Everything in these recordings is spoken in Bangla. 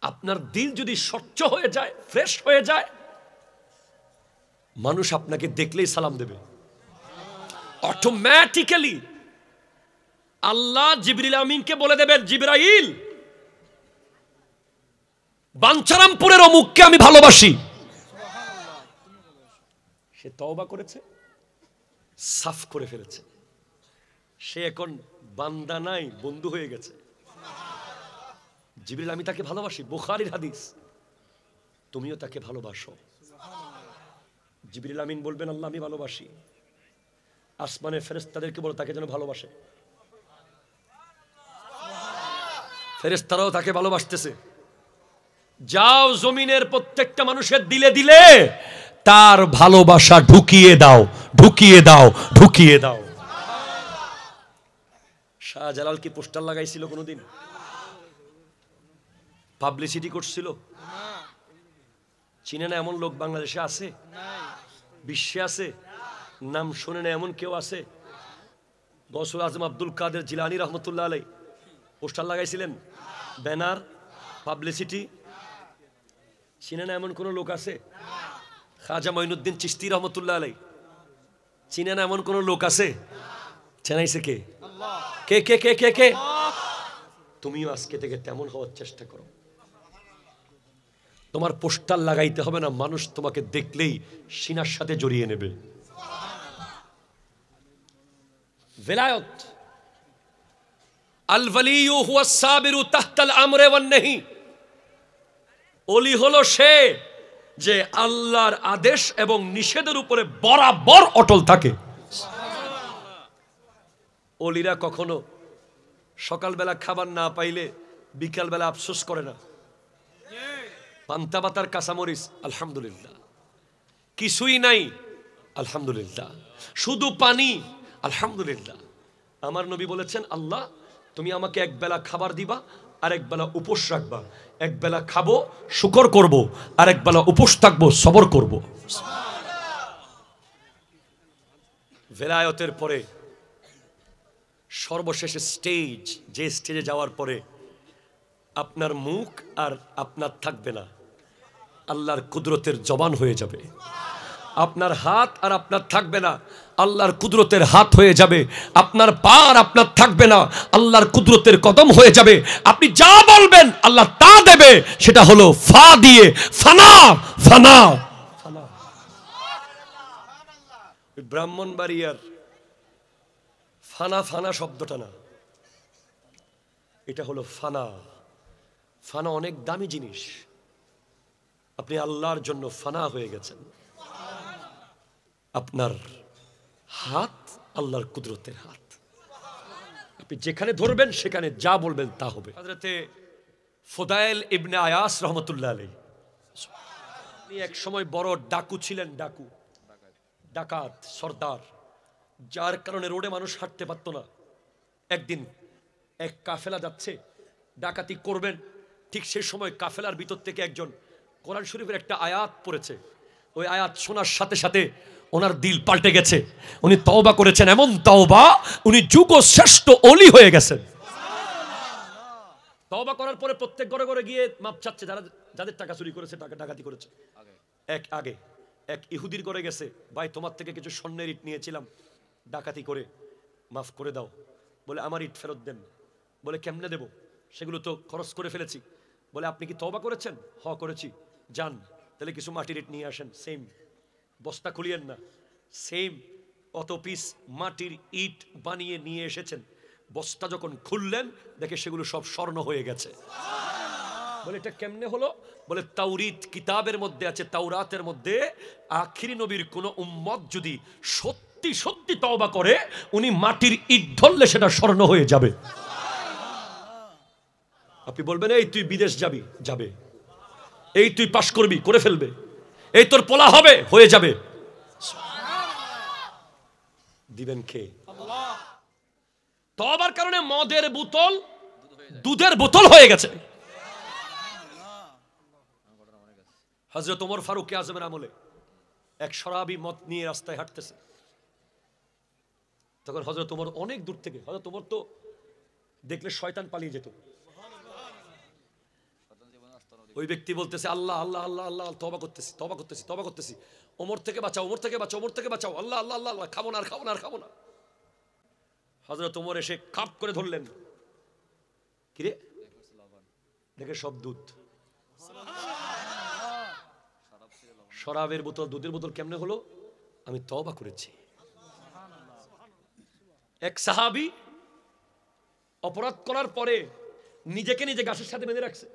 আপনার দিল যদি স্বচ্ছ হয়ে যায়, ফ্রেশ হয়ে যায়, মানুষ আপনাকে দেখলেই সালাম দেবে অটোমেটিক্যালি। আল্লাহ জিবরিল আমিনকে বলে দেবেন, জিবরাইল, বাঞ্ছারামপুরের অমুককে আমি ভালোবাসি। সে তওবা করেছে, সাফ করে ফেলেছে, সে এখন বান্দা নাই, বন্ধু হয়ে গেছে। জিবরিল, আমি তাকে ভালোবাসি, বুখারীর হাদিস, তুমিও তাকে ভালোবাসো। জিবরিল আমিন বলবেন, আল্লাহ আমি ভালোবাসি। আসমানের ফেরেশতাদেরকে বলো তাকে যেন ভালোবাসে। ফেরেশতারাও তাকে ভালোবাসতেছে। যাও জমিনের প্রত্যেকটা মানুষের দিলে দিলে তার ভালোবাসা ঢুকিয়ে দাও, ঢুকিয়ে দাও, ঢুকিয়ে দাও। শাহজালাল কি পোস্টার লাগাইছিল কোনোদিন? পাবলিসিটি করছিল? চিনে না এমন লোক বাংলাদেশে আছে? বিশ্বে আছে? নাম শুনে না এমন কেউ আছে? গৌসুল আজম আব্দুল কাদের জিলানী রহমতুল্লাহ আলাই পোস্টার লাগাইছিলেন, ব্যানার, পাবলিসিটি। চিনে না এমন কোন লোক আছে? খাজা মঈনুদ্দিন চিশতি রহমতুল্লাহ আলাই, চিনে না এমন কোন লোক আছে? চেনাইছে কে? কে কে কে কে কে? তুমিও আজকে থেকে তেমন হওয়ার চেষ্টা করো। তোমার পোস্টার লাগাইতে হবে না, মানুষ তোমাকে দেখলেই সিনার সাথে জড়িয়ে নেবে। ভেলায়ত, আল ওয়ালিয়ু হুয়াস সাবিরু তাহতাল আমরে ওয়ান নাহি। ওলি হলো সে যে আল্লাহর আদেশ এবং নিষেধের উপরে বরাবর অটল থাকে। ওলিরা কখনো সকালবেলা খাবার না পাইলে বিকালবেলা আফসোস করে না। পান্তা ভাতার কাঁচামরিচ, আলহামদুলিল্লাহ। কিছুই নাই, আলহামদুলিল্লাহ। শুধু পানি, আলহামদুলিল্লাহ। আমার নবী বলেছেন, আল্লাহ তুমি আমাকে এক বেলা খাবার দিবা আর এক বেলা উপোস রাখবা। এক বেলা খাবো, শুকর করব, আর এক বেলা উপোস থাকবো, সবর করব। ভেলায়তের পরে সর্বশেষ স্টেজ, যে স্টেজে যাওয়ার পরে আপনার মুখ আর আপনার থাকবে না, আল্লাহর কুদরতের জবান হয়ে যাবে। আপনার হাত আর আপনার থাকবে না, আল্লাহর কুদরতের হাত হয়ে যাবে। আপনার পা আর আপনার থাকবে না, আল্লাহর কুদরতের কদম হয়ে যাবে। আপনি যা বলবেন আল্লাহ তা দেবে। সেটা হলো ফা দিয়ে ফানা, ফানা, ফানা। ব্রাহ্মণবাড়িয়ার ফানা, ফানা শব্দটা না, এটা হলো ফানা। ফানা অনেক দামি জিনিস। আপনি আল্লাহর জন্য ফানা হয়ে গেছেন। আপনার হাত আল্লাহর কুদরতের হাত। আপনি যেখানে ধরবেন সেখানে যা বলবেন তা হবে। হযরতে ফুদাইল ইবনে আয়াস রহমতুল্লাহ আলাইহি, তিনি এক সময় বড় ডাকু ছিলেন, ডাকু, ডাকাত, সর্দার, যার কারণে রোডে মানুষ হাঁটতে পারতো না। একদিন এক কাফেলা যাচ্ছে, ডাকাতি করবেন, ঠিক সেই সময় কাফেলার ভিতর থেকে একজন কোরআন শরীফের একটা আয়াত পড়েছে। ওই আয়াত শোনার সাথে সাথে ওনার দিল পাল্টে গেছে। উনি তওবা করেছেন, এমন তওবা উনি যুগ শ্রেষ্ঠ ওলি হয়ে গেছেন। তওবা করার পরে প্রত্যেক ঘরে ঘরে গিয়ে মাপ চাচ্ছে, যারা যাদের টাকা চুরি করেছে, টাকা ডাকাতি করেছে। এক ইহুদির ঘরে গেছে, ভাই তোমার থেকে কিছু স্বর্ণের ইট নিয়েছিলাম, ডাকাতি করে মাফ করে দাও। বলে আমার ইট ফেরত দেন। বলে কেমনে দেব, সেগুলো তো খরচ করে ফেলেছি। বলে আপনি কি তওবা করেছেন? হ করেছি। যান তাহলে কিছু মাটির ইট নিয়ে আসেন। সেম বস্তা খুলিয়েন না, সেম অত পিস মাটির ইট বানিয়ে নিয়ে এসেছেন। বস্তা যখন খুললেন দেখে সেগুলো সব স্বর্ণ হয়ে গেছে। বলে এটা কেমনে হলো? বলে তাওরীত কিতাবের মধ্যে আছে, তাওরাতের মধ্যে আখিরি নবীর কোন উম্মত যদি সত্যি সত্যি তওবা করে, উনি মাটির ইট ধরলে সেটা স্বর্ণ হয়ে যাবে। আপনি বলবেন এই তুই বিদেশ যাবি, যাবে। এই তুই পাশ করবি, করে ফেলবে। এই তোর পোলা হবে, হয়ে যাবে। দিবেন কে? আল্লাহ। তওবার কারণে মদের বোতল দুধের বোতল হয়ে গেছে। হযরত ওমর ফারুক আজমের আমলে এক শরাবী মদ নিয়ে রাস্তায় হাঁটতেছে। তখন হযরত ওমর অনেক দূর থেকে, হযরত ওমর তো দেখলে শয়তান পালিয়ে যেত, ওই ব্যক্তি বলতেছে আল্লাহ আল্লাহ আল্লাহ আল্লাহ, তওবা করতেছি তওবা করতেছি তওবা করতেছি, ওমর থেকে বাঁচাও ওমর থেকে বাঁচাও ওমর থেকে বাঁচাও, আল্লাহ আল্লাহ আল্লাহ আল্লাহ, খাবো না আর খাবো না আর খাবো না। হযরত ওমর এসে কাপ করে ধরলেন, কিরে দেখে সব দুধ, শরাবের বোতল দুধের বোতল কেমনে হলো? আমি তওবা করেছি। এক সাহাবী অপরাধ করার পরে নিজেকে নিজে গাছের সাথে বেঁধে রাখছে।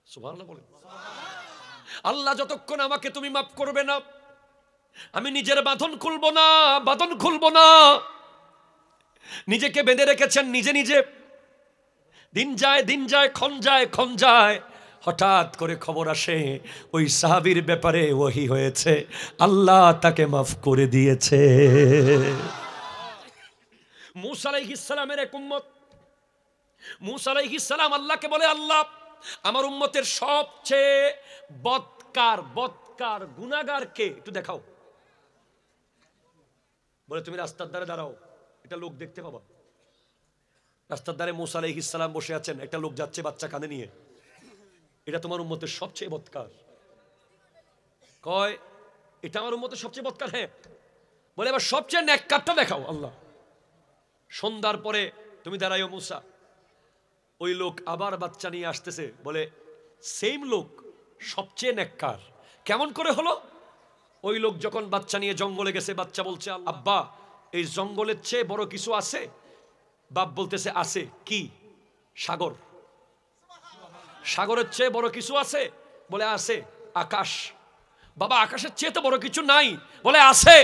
সুবহানাল্লাহ বলেন। আল্লাহ যতক্ষণ আমাকে তুমি মাফ করবে না, আমি নিজের বাঁধন খুলবো না, বাঁধন খুলবো না। নিজেকে বেঁধে রেখেছেন নিজে নিজে। দিন যায় দিন যায়, ক্ষণ যায় ক্ষণ যায়, হঠাৎ করে খবর আসে ওই সাহাবীর ব্যাপারে ওহী হয়েছে, আল্লাহ তাকে মাফ করে দিয়েছে। মূসা আলাইহিস সালামের এক উম্মত, মূসা আলাইহিস সালাম আল্লাহকে বলে, আল্লাহ আমার উম্মতের সবচেয়ে বদকার গুনাহগার কে একটু দেখাও। বলে তুমি রাস্তার ধারে দাঁড়াও, এটা লোক দেখতে পাবা। রাস্তার ধারে মূসা আলাইহিস সালাম বসে আছেন, একটা লোক যাচ্ছে বাচ্চা কাঁধে নিয়ে, এটা তোমার উম্মতের সবচেয়ে বদকার। কয় এটা আমার উম্মতের সবচেয়ে বদকার? হ্যাঁ। বলে এবার সবচেয়ে নেককারটা দেখাও। আল্লাহ সন্ধ্যার পরে তুমি দাঁড়াইও মূসা। ওই লোক আবার বাচ্চা নিয়ে আসতেছে, বলে সেম লোক সবচেয়ে নেককার। কেমন করে হলো? ওই লোক যখন বাচ্চা নিয়ে জঙ্গলে গেছে, বাচ্চা বলছে আব্বা এই জঙ্গলের চেয়ে বড় কিছু আছে? বাপ বলতেছে আছে। কি? সাগর। সাগরের চেয়ে বড় কিছু আছে? বলে আছে। আকাশ। বাবা আকাশের চেয়ে তো বড় কিছু নাই? বলে আছে।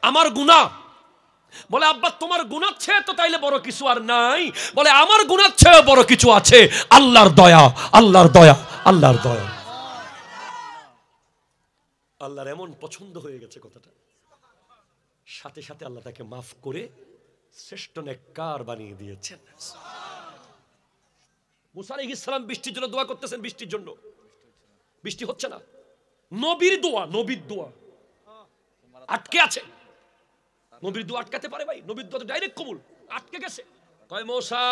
আমার গুনাহ। বলে আব্বা তোমার গুনাহ চেয়ে তো তাইলে বড় কিছু আর নাই? বলে আমার গুনাহ চেয়ে বড় কিছু আছে, আল্লাহর দয়া, আল্লাহর দয়া, আল্লাহর দয়া। আল্লাহর এমন পছন্দ হয়ে গেছে কথাটা, সাথে সাথে আল্লাহ তাকে মাফ করে শ্রেষ্ঠ নেককার বানিয়ে দিয়েছেন। মুসা আলাইহিস সালাম বৃষ্টির জন্য দোয়া করতেছেন, বৃষ্টির জন্য, বৃষ্টি হচ্ছে না। নবীর দোয়া, নবীর দোয়া আটকে আছে। নবীর দোয়া আটকাতে পারে ভাই? নবীর দোয়া তো ডাইরেক্ট কবুল, আটকে গেছে। কয় মূসা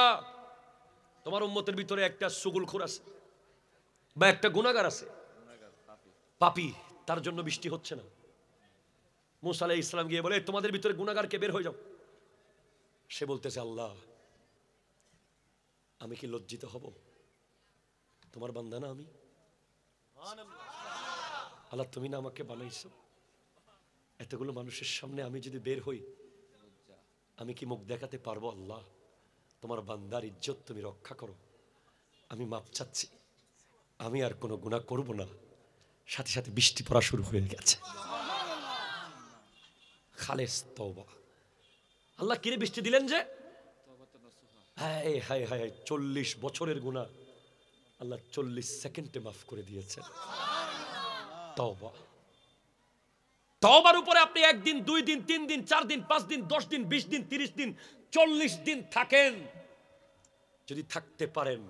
তোমার উম্মতের ভিতরে একটা সুগুলখোর আছে বা একটা গুনাহগার আছে, পাপী, তার জন্য বৃষ্টি হচ্ছে না। মূসা আলাইহিস সালাম গিয়ে বলে তোমাদের ভিতরে গুনাহগারকে বের হয়ে যাও। সে বলতেছে আল্লাহ আমি কি লজ্জিত হব? তোমার বান্দা না আমি? আল্লাহ তুমি না আমাকে বানাইছো? এতগুলো মানুষের সামনে আমি যদি বের হই, আমি কি মুখ দেখাতে পারবো? আল্লাহ তোমার বান্দার ইজ্জত তুমি রক্ষা করো, আমি মাপ চাচ্ছি, আমি আর কোনো গুনাহ করব না। সাথে সাথে বৃষ্টি পড়া শুরু হয়ে গেছে। খালেস তওবা। আল্লাহ কিরে বৃষ্টি দিলেন যে? হায় হায় হায়, 40 বছরের গুনাহ আল্লাহ 40 সেকেন্ডে মাফ করে দিয়েছেন। তওবা। তওবার উপরে আপনি 1 দিন 2 দিন 3 দিন 4 দিন 5 দিন 10 দিন 20 দিন 30 দিন 40 দিন থাকেন, যদি থাকতে পারেন,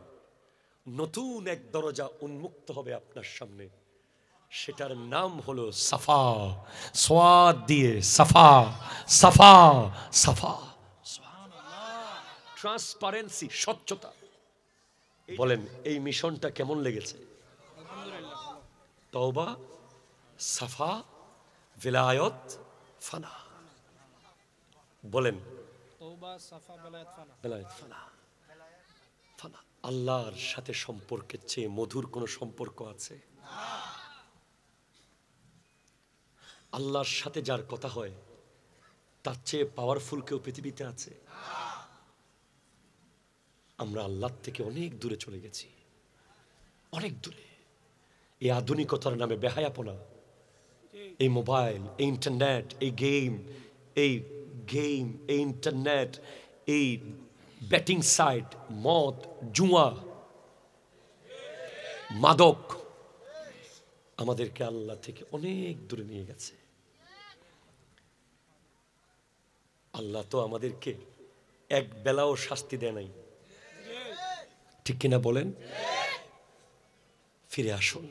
নতুন এক দরজা উন্মুক্ত হবে আপনার সামনে। সেটার নাম হলো সাফা। সোয়াদ দিয়ে সাফা, সাফা, সাফা। ট্রান্সপারেন্সি, স্বচ্ছতা। বলেন এই মিশনটা কেমন লেগেছে? তওবা, সাফা, ভিলায়ত, ফানা। বলেন তওবা, সাফা, ভিলায়ত, ফানা। ভিলায়ত, ফানা, ফানা। আল্লাহর সাথে সম্পর্কের চেয়ে মধুর কোন সম্পর্ক আছে? আল্লাহর সাথে যার কথা হয় তার চেয়ে পাওয়ারফুল কেউ পৃথিবীতে আছে? আমরা আল্লাহর থেকে অনেক দূরে চলে গেছি, অনেক দূরে। এই আধুনিকতার নামে বেহায়াপনা, এই মোবাইল, এই ইন্টারনেট, এই গেম, এই ইন্টারনেট, এই ব্যাটিং সাইট, মদ, জুয়া, মাদক আমাদেরকে আল্লাহ থেকে অনেক দূরে নিয়ে গেছে। আল্লাহ তো আমাদেরকে এক বেলাও শাস্তি দেয় নাই, ঠিক কিনা বলেন? ফিরে আসুন।